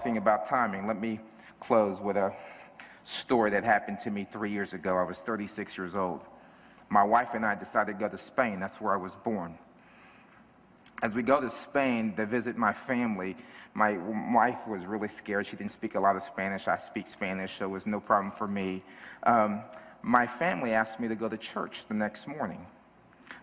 talking about timing, let me close with a story that happened to me 3 years ago. I was 36 years old. My wife and I decided to go to Spain. That's where I was born. As we go to Spain to visit my family, my wife was really scared. She didn't speak a lot of Spanish. I speak Spanish, so it was no problem for me. My family asked me to go to church the next morning.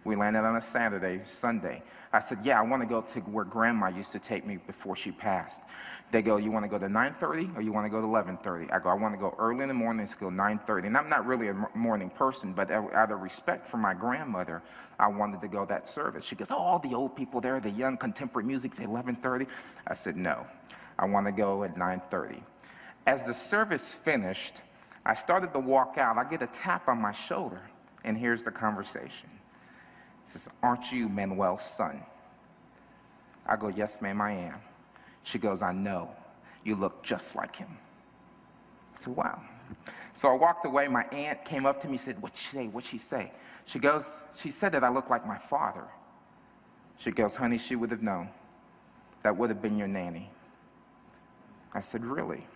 We landed on a Sunday. I said, yeah, I want to go to where Grandma used to take me before she passed. They go, you want to go to 9:30 or you want to go to 11:30? I go, I want to go early in the morning, let's go 9:30. And I'm not really a morning person, but out of respect for my grandmother, I wanted to go that service. She goes, oh, all the old people there, the young contemporary music, say 11:30. I said, no, I want to go at 9:30. As the service finished, I started to walk out. I get a tap on my shoulder, and here's the conversation. It says, aren't you Manuel's son? I go, yes, ma'am, I am. She goes, I know. You look just like him. I said, wow. So I walked away. My aunt came up to me and said, what'd she say? What'd she say? She goes, she said that I look like my father. She goes, honey, she would have known. That would have been your nanny. I said, really?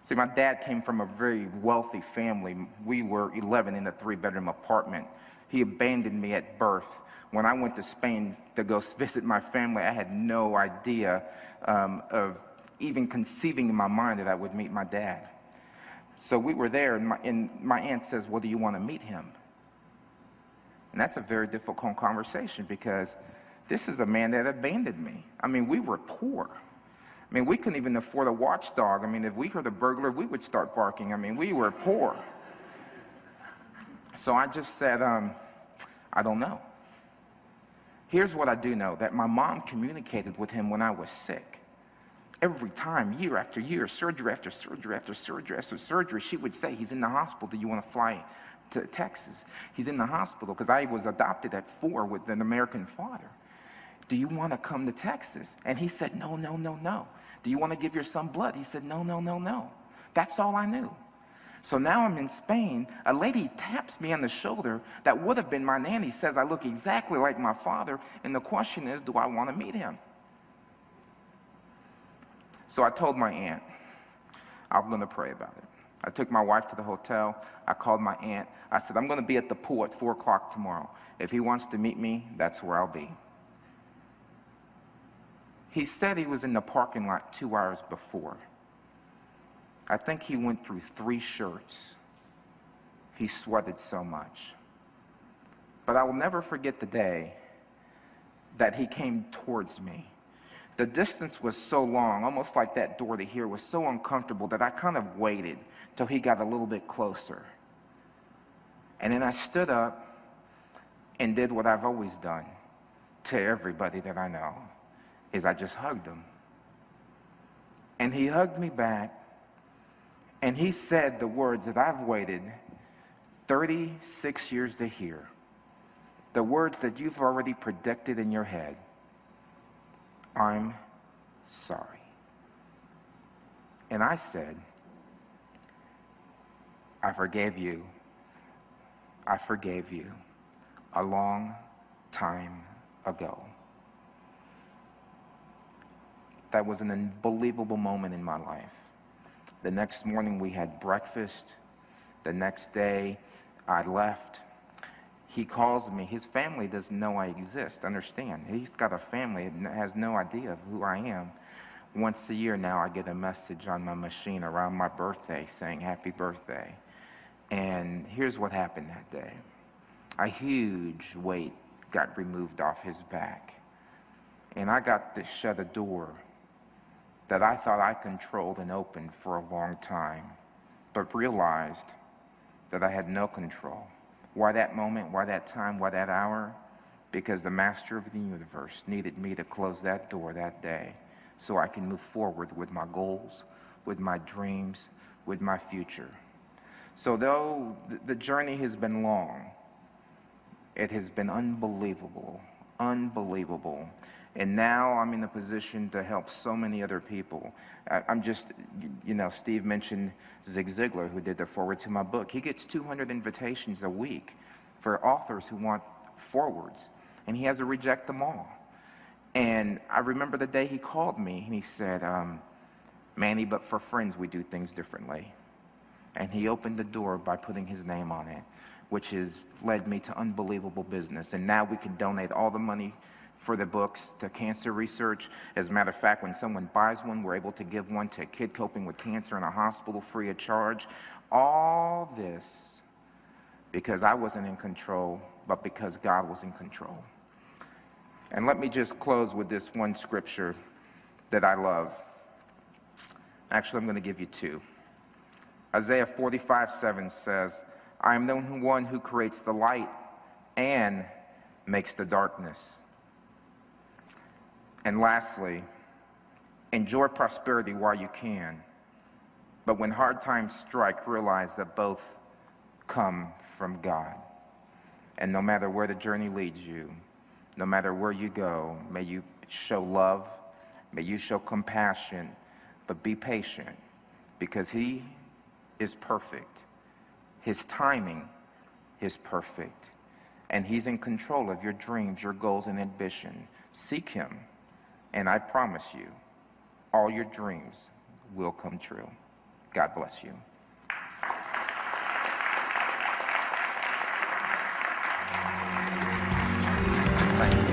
See, my dad came from a very wealthy family. We were 11 in a 3-bedroom apartment. He abandoned me at birth. When I went to Spain to go visit my family, I had no idea of even conceiving in my mind that I would meet my dad. So we were there, and my aunt says, well, do you want to meet him? And that's a very difficult conversation because this is a man that abandoned me. I mean, we were poor. I mean, we couldn't even afford a watchdog. I mean, if we heard a burglar, we would start barking. I mean, we were poor. So I just said, I don't know. Here's what I do know, that my mom communicated with him when I was sick. Every time, year after year, surgery after surgery after surgery after surgery, she would say, he's in the hospital. Do you want to fly to Texas? He's in the hospital because I was adopted at 4 with an American father. Do you want to come to Texas? And he said, no, no, no, no. Do you want to give your son blood? He said, no, no, no, no. That's all I knew. So now I'm in Spain. A lady taps me on the shoulder that would have been my nanny, says I look exactly like my father, and the question is, do I want to meet him? So I told my aunt, I'm going to pray about it. I took my wife to the hotel. I called my aunt. I said, I'm going to be at the pool at 4 o'clock tomorrow. If he wants to meet me, that's where I'll be. He said he was in the parking lot 2 hours before. I think he went through 3 shirts. He sweated so much. But I will never forget the day that he came towards me. The distance was so long, almost like that door to here was so uncomfortable that I kind of waited till he got a little bit closer. And then I stood up and did what I've always done to everybody that I know, is I just hugged him. And he hugged me back. And he said the words that I've waited 36 years to hear. The words that you've already predicted in your head. I'm sorry. And I said, I forgave you. I forgave you a long time ago. That was an unbelievable moment in my life. The next morning we had breakfast. The next day I left. He calls me. His family doesn't know I exist. Understand? He's got a family and has no idea of who I am. Once a year now I get a message on my machine around my birthday saying happy birthday. And here's what happened that day. A huge weight got removed off his back. And I got to shut a door that I thought I controlled and opened for a long time, but realized that I had no control. Why that moment, why that time, why that hour? Because the master of the universe needed me to close that door that day so I can move forward with my goals, with my dreams, with my future. So though the journey has been long, it has been unbelievable, unbelievable. And now I'm in a position to help so many other people. I'm just, you know, Steve mentioned Zig Ziglar, who did the foreword to my book. He gets 200 invitations a week for authors who want forewords, and he has to reject them all. And I remember the day he called me, and he said, Manny, but for friends, we do things differently. And he opened the door by putting his name on it, which has led me to unbelievable business. And now we can donate all the money for the books to cancer research. As a matter of fact, when someone buys one, we're able to give one to a kid coping with cancer in a hospital free of charge. All this because I wasn't in control, but because God was in control. And let me just close with this one scripture that I love. Actually, I'm going to give you two. Isaiah 45:7 says, I am the one who creates the light and makes the darkness. And lastly, enjoy prosperity while you can, but when hard times strike, realize that both come from God. And no matter where the journey leads you, no matter where you go, may you show love, may you show compassion, but be patient, because He is perfect. His timing is perfect, and He's in control of your dreams, your goals, and ambition. Seek Him, and I promise you, all your dreams will come true. God bless you. Thank you.